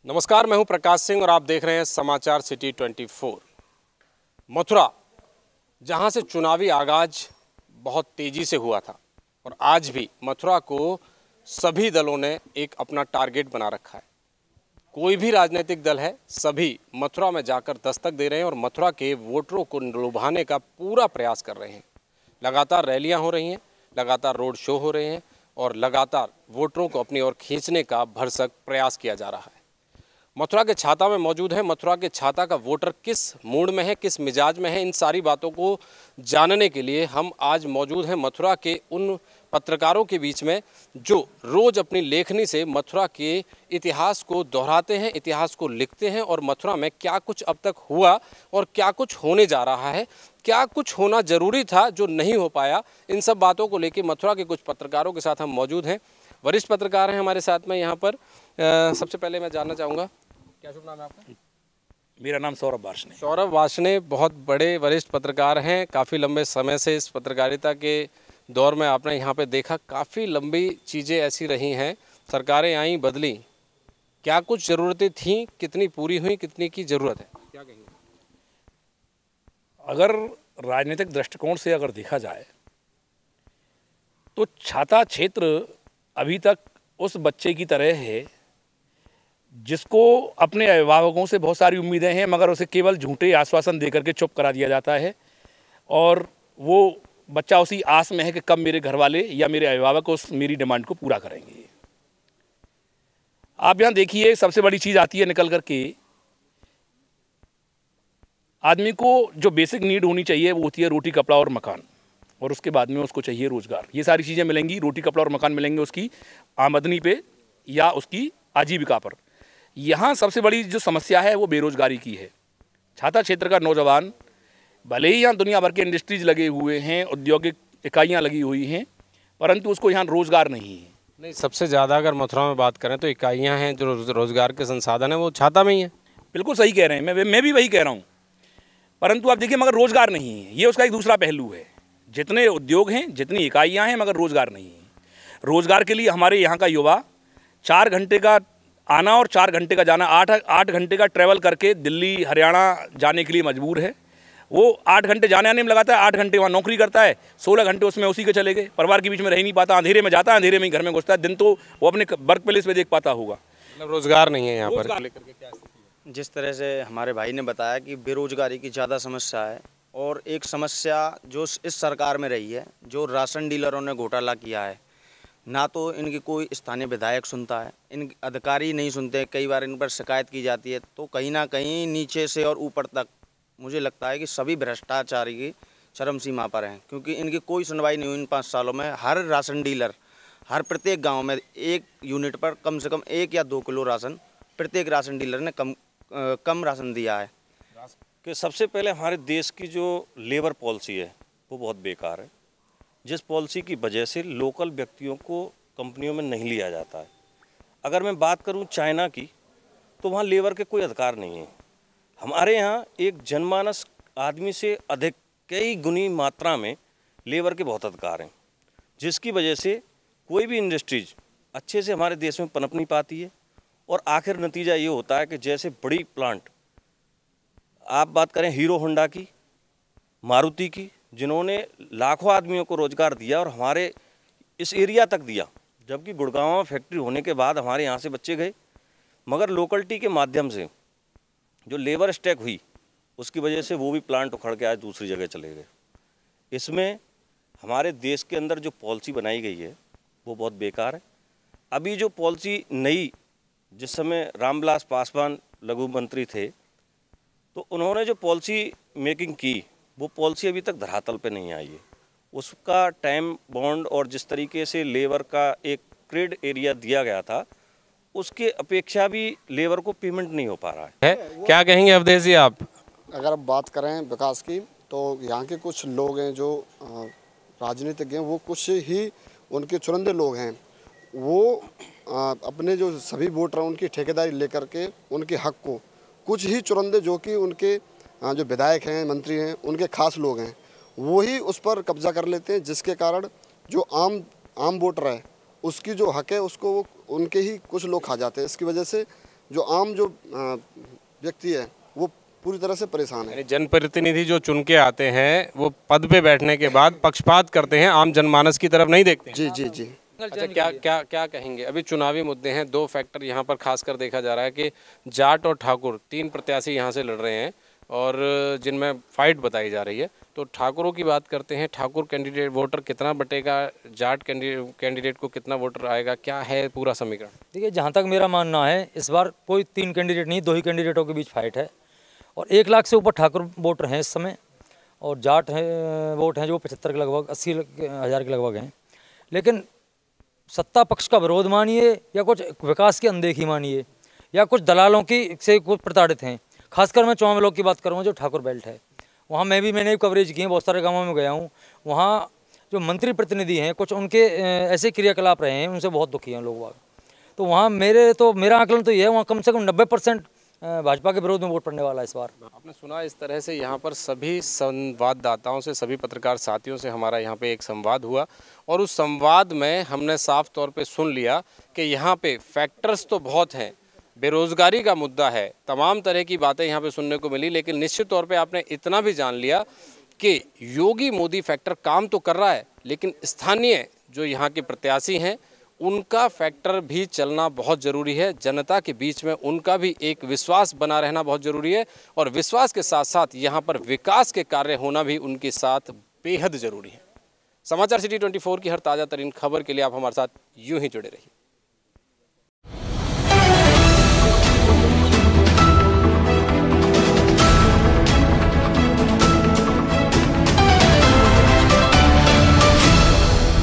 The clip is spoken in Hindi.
नमस्कार, मैं हूं प्रकाश सिंह और आप देख रहे हैं समाचार सिटी 24। मथुरा, जहां से चुनावी आगाज बहुत तेजी से हुआ था और आज भी मथुरा को सभी दलों ने एक अपना टारगेट बना रखा है। कोई भी राजनीतिक दल है, सभी मथुरा में जाकर दस्तक दे रहे हैं और मथुरा के वोटरों को लुभाने का पूरा प्रयास कर रहे हैं। लगातार रैलियां हो रही हैं, लगातार रोड शो हो रहे हैं और लगातार वोटरों को अपनी ओर खींचने का भरसक प्रयास किया जा रहा है। मथुरा के छाता में मौजूद है। मथुरा के छाता का वोटर किस मूड में है, किस मिजाज में है, इन सारी बातों को जानने के लिए हम आज मौजूद हैं मथुरा के उन पत्रकारों के बीच में जो रोज़ अपनी लेखनी से मथुरा के इतिहास को दोहराते हैं, इतिहास को लिखते हैं और मथुरा में क्या कुछ अब तक हुआ और क्या कुछ होने जा रहा है, क्या कुछ होना ज़रूरी था जो नहीं हो पाया, इन सब बातों को लेकर मथुरा के कुछ पत्रकारों के साथ हम मौजूद हैं। वरिष्ठ पत्रकार हैं हमारे साथ में यहाँ पर। सबसे पहले मैं जानना चाहूँगा, क्या शुभ नाम है आपका? मेरा नाम सौरभ वार्ष्णेय। सौरभ वार्ष्णेय बहुत बड़े वरिष्ठ पत्रकार हैं। काफ़ी लंबे समय से इस पत्रकारिता के दौर में आपने यहाँ पे देखा, काफ़ी लंबी चीज़ें ऐसी रही हैं, सरकारें आई बदली, क्या कुछ ज़रूरतें थीं, कितनी पूरी हुई, कितनी की ज़रूरत है, क्या कहेंगे? अगर राजनीतिक दृष्टिकोण से अगर देखा जाए तो छाता क्षेत्र अभी तक उस बच्चे की तरह है जिसको अपने अभिभावकों से बहुत सारी उम्मीदें हैं, मगर उसे केवल झूठे आश्वासन देकर के चुप करा दिया जाता है और वो बच्चा उसी आस में है कि कब मेरे घर वाले या मेरे अभिभावक उस मेरी डिमांड को पूरा करेंगे। आप यहाँ देखिए, सबसे बड़ी चीज़ आती है निकल करके, आदमी को जो बेसिक नीड होनी चाहिए वो होती है रोटी, कपड़ा और मकान, और उसके बाद में उसको चाहिए रोज़गार। ये सारी चीज़ें मिलेंगी, रोटी, कपड़ा और मकान मिलेंगे उसकी आमदनी पे या उसकी आजीविका पर। यहाँ सबसे बड़ी जो समस्या है वो बेरोजगारी की है। छाता क्षेत्र का नौजवान, भले ही यहाँ दुनिया भर के इंडस्ट्रीज लगे हुए हैं, औद्योगिक इकाइयाँ लगी हुई हैं, परंतु उसको यहाँ रोज़गार नहीं है। नहीं, सबसे ज़्यादा अगर मथुरा में बात करें तो इकाइयाँ हैं, जो रोज़गार के संसाधन हैं वो छाता में ही है। बिल्कुल सही कह रहे हैं, मैं भी वही कह रहा हूँ, परंतु आप देखिए मगर रोज़गार नहीं है। ये उसका एक दूसरा पहलू है। जितने उद्योग हैं, जितनी इकाइयाँ हैं, मगर रोज़गार नहीं है। रोज़गार के लिए हमारे यहाँ का युवा 4 घंटे का आना और 4 घंटे का जाना, 8 घंटे का ट्रैवल करके दिल्ली हरियाणा जाने के लिए मजबूर है। वो 8 घंटे जाने आने में लगाता है, 8 घंटे वहाँ नौकरी करता है, 16 घंटे उसमें उसी के चले गए। परिवार के बीच में रह नहीं पाता, अंधेरे में जाता है, अंधेरे में ही घर में घुसता है। दिन तो वो अपने वर्क प्लेस पे देख पाता होगा। मतलब रोज़गार नहीं है यहाँ पर। लेकर के क्या स्थिति है? जिस तरह से हमारे भाई ने बताया कि बेरोजगारी की ज़्यादा समस्या है, और एक समस्या जो इस सरकार में रही है, जो राशन डीलरों ने घोटाला किया है, ना तो इनकी कोई स्थानीय विधायक सुनता है, इन अधिकारी नहीं सुनते। कई बार इन पर शिकायत की जाती है, तो कहीं ना कहीं नीचे से और ऊपर तक मुझे लगता है कि सभी भ्रष्टाचारी की चरम सीमा पर हैं, क्योंकि इनकी कोई सुनवाई नहीं हुई इन 5 सालों में। हर राशन डीलर, हर प्रत्येक गाँव में एक यूनिट पर कम से कम 1 या 2 किलो राशन प्रत्येक राशन डीलर ने कम राशन दिया है। कि सबसे पहले हमारे देश की जो लेबर पॉलिसी है वो बहुत बेकार है, जिस पॉलिसी की वजह से लोकल व्यक्तियों को कंपनियों में नहीं लिया जाता है। अगर मैं बात करूं चाइना की, तो वहाँ लेबर के कोई अधिकार नहीं है। हमारे यहाँ एक जनमानस आदमी से अधिक कई गुनी मात्रा में लेबर के बहुत अधिकार हैं, जिसकी वजह से कोई भी इंडस्ट्रीज अच्छे से हमारे देश में पनप नहीं पाती है। और आखिर नतीजा ये होता है कि जैसे बड़ी प्लांट, आप बात करें हीरो होंडा की, मारुति की, जिन्होंने लाखों आदमियों को रोज़गार दिया और हमारे इस एरिया तक दिया, जबकि गुड़गांव में फैक्ट्री होने के बाद हमारे यहाँ से बच्चे गए, मगर लोकलिटी के माध्यम से जो लेबर स्टैक हुई उसकी वजह से वो भी प्लांट उखड़ के आज दूसरी जगह चले गए। इसमें हमारे देश के अंदर जो पॉलिसी बनाई गई है वो बहुत बेकार है। अभी जो पॉलिसी नई, जिस समय रामविलास पासवान लघु मंत्री थे, तो उन्होंने जो पॉलिसी मेकिंग की वो पॉलिसी अभी तक धरातल पे नहीं आई है। उसका टाइम बॉन्ड और जिस तरीके से लेबर का एक क्रेड एरिया दिया गया था, उसके अपेक्षा भी लेबर को पेमेंट नहीं हो पा रहा है। क्या कहेंगे अवधेश जी आप? अगर अब बात करें विकास की, तो यहाँ के कुछ लोग हैं जो राजनीतिज्ञ हैं, वो कुछ ही उनके चुनिंदे लोग हैं, वो अपने जो सभी वोटर हैं उनकी ठेकेदारी लेकर के उनके हक को, कुछ ही चुनिंदे जो कि उनके जो विधायक हैं, मंत्री हैं, उनके खास लोग हैं, वो ही उस पर कब्जा कर लेते हैं, जिसके कारण जो आम वोटर है उसकी जो हक है उसको उनके ही कुछ लोग खा जाते हैं। इसकी वजह से जो आम जो व्यक्ति है वो पूरी तरह से परेशान है। यानी जनप्रतिनिधि जो चुन के आते हैं वो पद पे बैठने के बाद पक्षपात करते हैं, आम जनमानस की तरफ नहीं देखते हैं। जी जी जी। अच्छा, क्या कहेंगे? अभी चुनावी मुद्दे हैं, दो फैक्टर यहाँ पर खासकर देखा जा रहा है कि जाट और ठाकुर, तीन प्रत्याशी यहाँ से लड़ रहे हैं और जिनमें फाइट बताई जा रही है। तो ठाकुरों की बात करते हैं, ठाकुर कैंडिडेट वोटर कितना बटेगा, जाट कैंडिडेट को कितना वोटर आएगा, क्या है पूरा समीकरण? देखिए, जहाँ तक मेरा मानना है, इस बार कोई 3 कैंडिडेट नहीं, 2 ही कैंडिडेटों के बीच फाइट है और 1 लाख से ऊपर ठाकुर वोटर हैं इस समय और जाट हैं वोट हैं जो 75 के लगभग 80 हज़ार के लगभग हैं। लेकिन सत्ता पक्ष का विरोध मानिए या कुछ विकास की अनदेखी मानिए या कुछ दलालों की से कुछ प्रताड़ित हैं। खासकर मैं चौहान ब्लॉक की बात करूँगा जो ठाकुर बेल्ट है, वहाँ मैंने भी कवरेज की है, बहुत सारे गाँवों में गया हूँ। वहाँ जो मंत्री प्रतिनिधि हैं कुछ उनके ऐसे क्रियाकलाप रहे हैं, उनसे बहुत दुखी हैं लोग। तो वहाँ मेरा आकलन तो ये है, वहाँ कम से कम 90% भाजपा के विरोध में वोट पड़ने वाला है इस बार। आपने सुना इस तरह से यहाँ पर सभी संवाददाताओं से, सभी पत्रकार साथियों से हमारा यहाँ पे एक संवाद हुआ और उस संवाद में हमने साफ तौर पे सुन लिया कि यहाँ पे फैक्टर्स तो बहुत हैं, बेरोजगारी का मुद्दा है, तमाम तरह की बातें यहाँ पे सुनने को मिली, लेकिन निश्चित तौर पे आपने इतना भी जान लिया कि योगी मोदी फैक्टर काम तो कर रहा है, लेकिन स्थानीय जो यहाँ के प्रत्याशी हैं उनका फैक्टर भी चलना बहुत ज़रूरी है। जनता के बीच में उनका भी एक विश्वास बना रहना बहुत ज़रूरी है और विश्वास के साथ साथ यहाँ पर विकास के कार्य होना भी उनके साथ बेहद ज़रूरी है। समाचार सिटी 24 की हर ताज़ा तरीन खबर के लिए आप हमारे साथ यूं ही जुड़े रहिए।